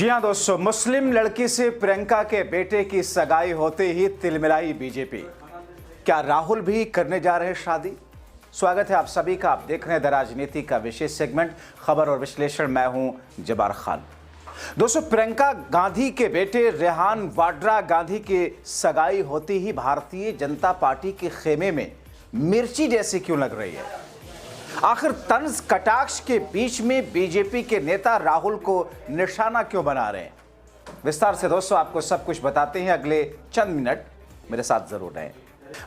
जी हाँ दोस्तों, मुस्लिम लड़की से प्रियंका के बेटे की सगाई होते ही तिलमिलाई बीजेपी। क्या राहुल भी करने जा रहे हैं शादी? स्वागत है आप सभी का। आप देख रहे हैं द राजनीति का विशेष सेगमेंट खबर और विश्लेषण। मैं हूं जबार खान। दोस्तों, प्रियंका गांधी के बेटे रेहान वाड्रा गांधी की सगाई होती ही भारतीय जनता पार्टी के खेमे में मिर्ची जैसी क्यों लग रही है? आखिर तंज कटाक्ष के बीच में बीजेपी के नेता राहुल को निशाना क्यों बना रहे हैं? विस्तार से दोस्तों आपको सब कुछ बताते हैं। अगले चंद मिनट मेरे साथ जरूर रहें।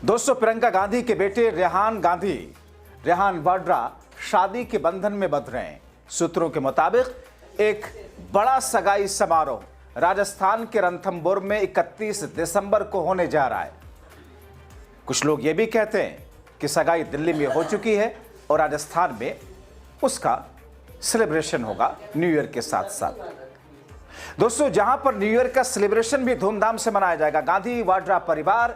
दोस्तों, प्रियंका गांधी के बेटे रेहान वाड्रा शादी के बंधन में बंध रहे हैं। सूत्रों के मुताबिक एक बड़ा सगाई समारोह राजस्थान के रणथंभौर में 31 दिसंबर को होने जा रहा है। कुछ लोग ये भी कहते हैं कि सगाई दिल्ली में हो चुकी है और राजस्थान में उसका सेलिब्रेशन होगा न्यू ईयर के साथ साथ। दोस्तों, जहां पर न्यू ईयर का सेलिब्रेशन भी धूमधाम से मनाया जाएगा, गांधी वाड्रा परिवार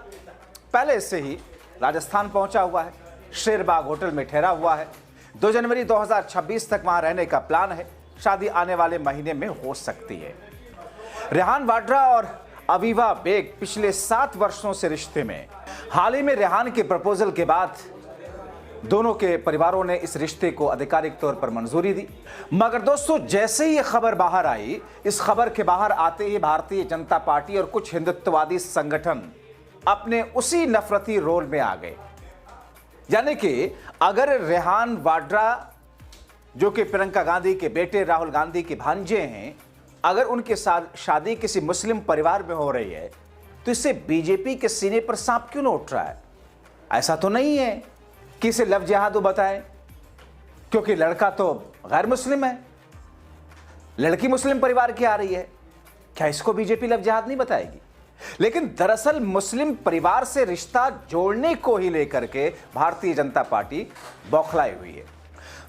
पहले से ही राजस्थान पहुंचा हुआ है। शेरबाग होटल में ठहरा हुआ है। 2 जनवरी 2026 तक वहां रहने का प्लान है। शादी आने वाले महीने में हो सकती है। रेहान वाड्रा और अवीवा बेग पिछले 7 वर्षों से रिश्ते में। हाल ही में रेहान के प्रपोजल के बाद दोनों के परिवारों ने इस रिश्ते को आधिकारिक तौर पर मंजूरी दी। मगर दोस्तों, जैसे ही यह खबर बाहर आई, इस खबर के बाहर आते ही भारतीय जनता पार्टी और कुछ हिंदुत्ववादी संगठन अपने उसी नफरती रोल में आ गए। यानी कि अगर रेहान वाड्रा, जो कि प्रियंका गांधी के बेटे राहुल गांधी के भांजे हैं, अगर उनके साथ शादी किसी मुस्लिम परिवार में हो रही है, तो इससे बीजेपी के सीने पर सांप क्यों न उठ रहा है? ऐसा तो नहीं है कि इसे लव जिहाद बताएं, क्योंकि लड़का तो गैर मुस्लिम है, लड़की मुस्लिम परिवार की आ रही है। क्या इसको बीजेपी लव जिहाद नहीं बताएगी? लेकिन दरअसल मुस्लिम परिवार से रिश्ता जोड़ने को ही लेकर के भारतीय जनता पार्टी बौखलाई हुई है।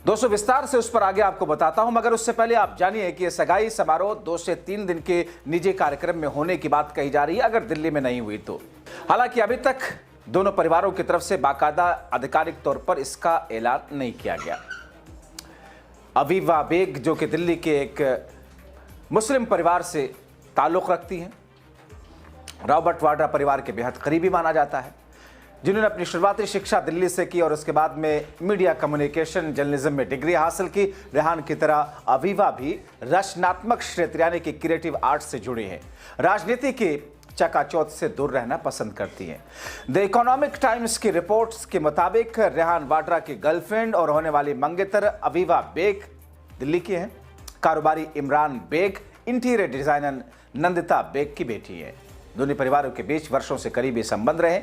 दोस्तों, विस्तार से उस पर आगे आपको बताता हूं, मगर उससे पहले आप जानिए कि यह सगाई समारोह 2 से 3 दिन के निजी कार्यक्रम में होने की बात कही जा रही है, अगर दिल्ली में नहीं हुई तो। हालांकि अभी तक दोनों परिवारों की तरफ से बाकायदा आधिकारिक तौर पर इसका ऐलान नहीं किया गया। अवीवा बेग, जो कि दिल्ली के एक मुस्लिम परिवार से ताल्लुक़ रखती हैं, रॉबर्ट वाड्रा परिवार के बेहद करीबी माना जाता है, जिन्होंने अपनी शुरुआती शिक्षा दिल्ली से की और उसके बाद में मीडिया कम्युनिकेशन जर्नलिज्म में डिग्री हासिल की। रेहान की तरह अवीवा भी रचनात्मक क्षेत्र यानी कि क्रिएटिव आर्ट से जुड़ी हैं। राजनीति की चकाचौंध से दूर रहना पसंद करती हैं। द इकोनॉमिक टाइम्स की रिपोर्ट्स के मुताबिक रेहान वाड्रा की गर्लफ्रेंड और होने वाली मंगेतर अवीवा बेग दिल्ली की हैं। कारोबारी इमरान बेग इंटीरियर डिजाइनर नंदिता बेग की बेटी है। दोनों परिवारों के बीच वर्षों से करीबी संबंध रहे।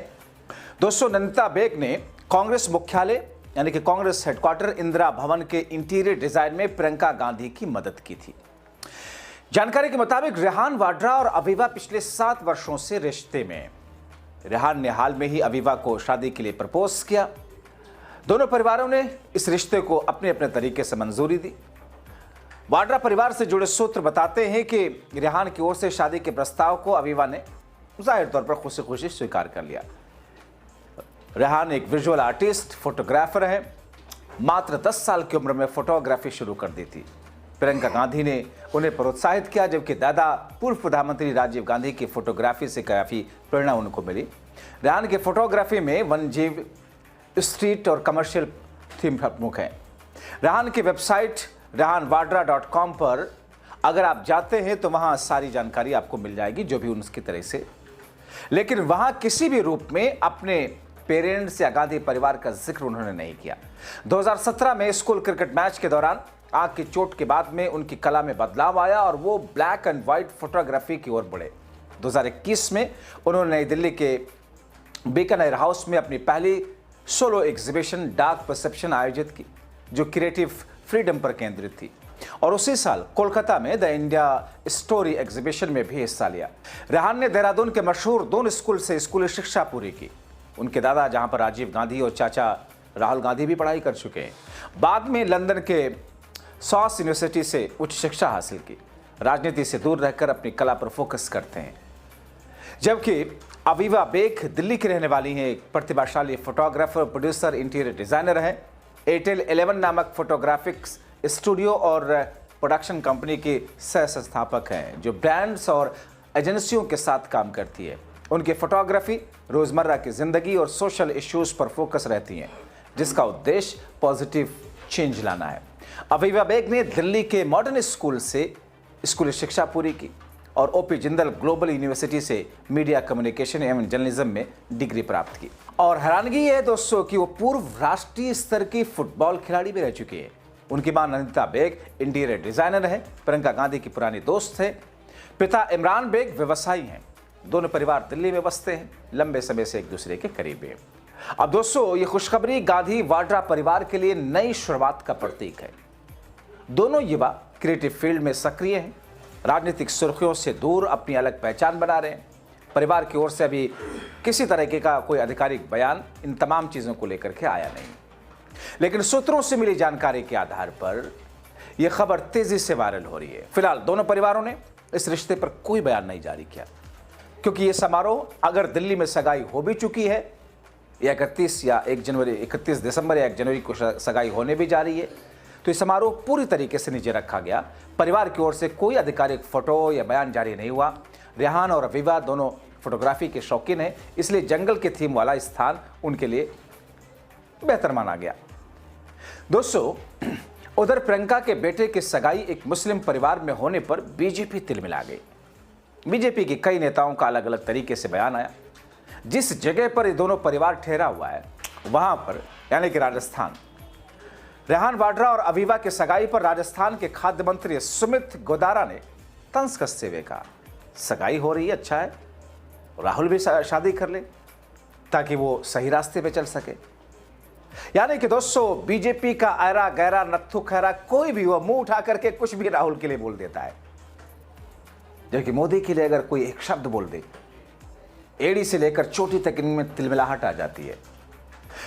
दोस्तों, नंदिता बेग ने कांग्रेस मुख्यालय यानी कि कांग्रेस हेडक्वार्टर इंदिरा भवन के इंटीरियर डिजाइन में प्रियंका गांधी की मदद की थी। जानकारी के मुताबिक रेहान वाड्रा और अवीवा पिछले 7 वर्षों से रिश्ते में। रेहान ने हाल में ही अवीवा को शादी के लिए प्रपोज किया। दोनों परिवारों ने इस रिश्ते को अपने अपने तरीके से मंजूरी दी। वाड्रा परिवार से जुड़े सूत्र बताते हैं कि रेहान की ओर से शादी के प्रस्ताव को अवीवा ने जाहिर तौर पर खुशी खुशी स्वीकार कर लिया। रेहान एक विजुअल आर्टिस्ट, फोटोग्राफर है। मात्र 10 साल की उम्र में फोटोग्राफी शुरू कर दी थी। प्रियंका गांधी ने उन्हें प्रोत्साहित किया, जबकि दादा पूर्व प्रधानमंत्री राजीव गांधी की फोटोग्राफी से काफ़ी प्रेरणा उनको मिली। रेहान की फोटोग्राफी में वन्यजीव, स्ट्रीट और कमर्शियल थीम प्रमुख है। रेहान की वेबसाइट rehanwadra.com पर अगर आप जाते हैं तो वहां सारी जानकारी आपको मिल जाएगी, जो भी उनकी तरह से। लेकिन वहां किसी भी रूप में अपने पेरेंट्स या गांधी परिवार का जिक्र उन्होंने नहीं किया। 2017 में स्कूल क्रिकेट मैच के दौरान आंख की चोट के बाद में उनकी कला में बदलाव आया और वो ब्लैक एंड व्हाइट फोटोग्राफी की ओर बढ़े। 2021 में उन्होंने नई दिल्ली के बीकानेर हाउस में अपनी पहली सोलो एग्जीबिशन डार्क परसेप्शन आयोजित की, जो क्रिएटिव फ्रीडम पर केंद्रित थी। और उसी साल कोलकाता में द इंडिया स्टोरी एग्जीबिशन में भी हिस्सा लिया। रेहान ने देहरादून के मशहूर दोन स्कूल से स्कूली शिक्षा पूरी की। उनके दादा, जहां पर राजीव गांधी, और चाचा राहुल गांधी भी पढ़ाई कर चुके हैं। बाद में लंदन के सॉस यूनिवर्सिटी से उच्च शिक्षा हासिल की। राजनीति से दूर रहकर अपनी कला पर फोकस करते हैं। जबकि अवीवा बेग दिल्ली की रहने वाली हैं। एक प्रतिभाशाली फोटोग्राफर, प्रोड्यूसर, इंटीरियर डिजाइनर हैं। एयरटेल 11 नामक फोटोग्राफिक्स स्टूडियो और प्रोडक्शन कंपनी की सह संस्थापक हैं जो ब्रांड्स और एजेंसियों के साथ काम करती है। उनकी फोटोग्राफी रोजमर्रा की जिंदगी और सोशल इश्यूज पर फोकस रहती हैं, जिसका उद्देश्य पॉजिटिव चेंज लाना है। अवीवा बेग ने दिल्ली के मॉडर्न स्कूल से स्कूली शिक्षा पूरी की और ओपी जिंदल ग्लोबल यूनिवर्सिटी से मीडिया कम्युनिकेशन एवं जर्नलिज्म में डिग्री प्राप्त की। और हैरानगी है दोस्तों कि वो पूर्व राष्ट्रीय स्तर की फुटबॉल खिलाड़ी भी रह चुकी है। उनकी मां नंदिता बेग इंटीरियर डिजाइनर है, प्रियंका गांधी की पुरानी दोस्त है। पिता इमरान बेग व्यवसायी हैं। दोनों परिवार दिल्ली में बसते हैं, लंबे समय से एक दूसरे के करीब हैं। अब दोस्तों, ये खुशखबरी गांधी वाड्रा परिवार के लिए नई शुरुआत का प्रतीक है। दोनों युवा क्रिएटिव फील्ड में सक्रिय हैं, राजनीतिक सुर्खियों से दूर अपनी अलग पहचान बना रहे हैं। परिवार की ओर से अभी किसी तरीके का कोई आधिकारिक बयान इन तमाम चीज़ों को लेकर के आया नहीं, लेकिन सूत्रों से मिली जानकारी के आधार पर यह खबर तेजी से वायरल हो रही है। फिलहाल दोनों परिवारों ने इस रिश्ते पर कोई बयान नहीं जारी किया, क्योंकि यह समारोह अगर दिल्ली में सगाई हो भी चुकी है या 31 दिसंबर या 1 जनवरी को सगाई होने भी जा रही है, तो यह समारोह पूरी तरीके से निजी रखा गया। परिवार की ओर से कोई आधिकारिक फोटो या बयान जारी नहीं हुआ। रेहान और अवीवा दोनों फोटोग्राफी के शौकीन हैं, इसलिए जंगल के थीम वाला स्थान उनके लिए बेहतर माना गया। दोस्तों, उधर प्रियंका के बेटे की सगाई एक मुस्लिम परिवार में होने पर बीजेपी तिलमिला गई। बीजेपी के कई नेताओं का अलग अलग तरीके से बयान आया। जिस जगह पर ये दोनों परिवार ठहरा हुआ है वहां पर, यानी कि राजस्थान, रेहान वाड्रा और अवीवा की सगाई पर राजस्थान के खाद्य मंत्री सुमित गोदारा ने तंज कसते हुए कहा, सगाई हो रही है, अच्छा है, राहुल भी शादी कर ले ताकि वो सही रास्ते पे चल सके। यानी कि दोस्तों, बीजेपी का आयरा गैरा नत्थु खैरा कोई भी वो मुंह उठा करके कुछ भी राहुल के लिए बोल देता है, जबकि मोदी के लिए अगर कोई एक शब्द बोल दे, एड़ी से लेकर चोटी तक इनमें तिलमिलाहट आ जाती है।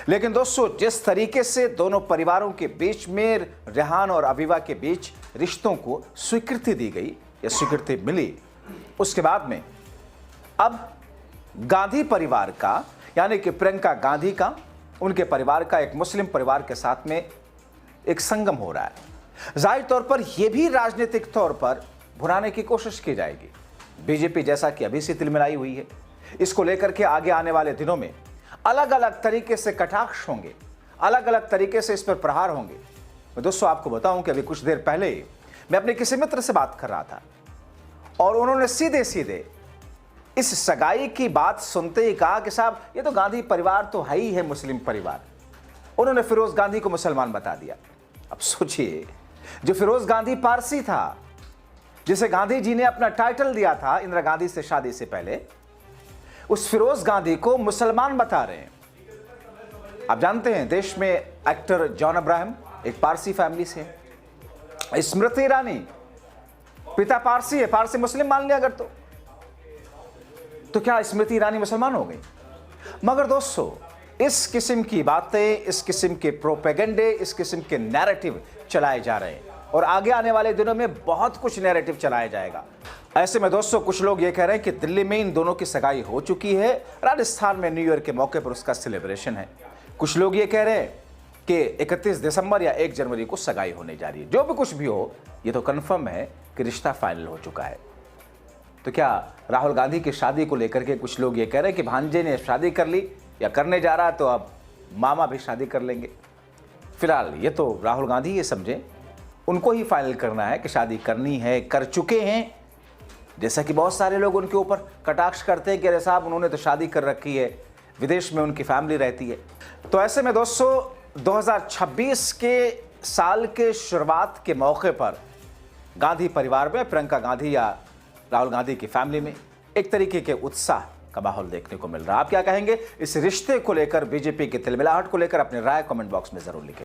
लेकिन दोस्तों, जिस तरीके से दोनों परिवारों के बीच में रेहान और अवीवा के बीच रिश्तों को स्वीकृति दी गई या स्वीकृति मिली, उसके बाद में अब गांधी परिवार का, यानी कि प्रियंका गांधी का, उनके परिवार का एक मुस्लिम परिवार के साथ में एक संगम हो रहा है। जाहिर तौर पर यह भी राजनीतिक तौर पर भुनाने की कोशिश की जाएगी। बीजेपी जैसा कि अभी से तिलमिलाई हुई है, इसको लेकर के आगे आने वाले दिनों में अलग अलग तरीके से कटाक्ष होंगे, अलग अलग तरीके से इस पर प्रहार होंगे। मैं दोस्तों आपको बताऊं कि अभी कुछ देर पहले मैं अपने किसी मित्र से बात कर रहा था और उन्होंने सीधे सीधे इस सगाई की बात सुनते ही कहा कि साहब, ये तो गांधी परिवार तो है ही है मुस्लिम परिवार। उन्होंने फिरोज गांधी को मुसलमान बता दिया। अब सोचिए, जो फिरोज गांधी पारसी था, जिसे गांधी जी ने अपना टाइटल दिया था इंदिरा गांधी से शादी से पहले, उस फिरोज गांधी को मुसलमान बता रहे हैं। आप जानते हैं, देश में एक्टर जॉन अब्राहम एक पारसी फैमिली से है। स्मृति ईरानी पिता पारसी है, पारसी मुस्लिम मान लिया अगर तो क्या स्मृति ईरानी मुसलमान हो गई? मगर दोस्तों, इस किस्म की बातें, इस किस्म के प्रोपेगेंडे, इस किस्म के नैरेटिव चलाए जा रहे हैं और आगे आने वाले दिनों में बहुत कुछ नैरेटिव चलाया जाएगा। ऐसे में दोस्तों, कुछ लोग ये कह रहे हैं कि दिल्ली में इन दोनों की सगाई हो चुकी है, राजस्थान में न्यू ईयर के मौके पर उसका सेलिब्रेशन है। कुछ लोग ये कह रहे हैं कि 31 दिसंबर या 1 जनवरी को सगाई होने जा रही है। जो भी कुछ भी हो, ये तो कन्फर्म है कि रिश्ता फाइनल हो चुका है। तो क्या राहुल गांधी की शादी को लेकर के कुछ लोग ये कह रहे हैं कि भांजे ने शादी कर ली या करने जा रहा है, तो अब मामा भी शादी कर लेंगे? फिलहाल ये तो राहुल गांधी ये समझे, उनको ही फाइनल करना है कि शादी करनी है, कर चुके हैं। जैसा कि बहुत सारे लोग उनके ऊपर कटाक्ष करते हैं कि अरे साहब, उन्होंने तो शादी कर रखी है, विदेश में उनकी फैमिली रहती है। तो ऐसे में दोस्तों, 2026 के साल के शुरुआत के मौके पर गांधी परिवार में, प्रियंका गांधी या राहुल गांधी की फैमिली में एक तरीके के उत्साह का माहौल देखने को मिल रहा है। आप क्या कहेंगे इस रिश्ते को लेकर, बीजेपी की तिलमिलाहट को लेकर? अपनी राय कमेंट बॉक्स में जरूर लिखें।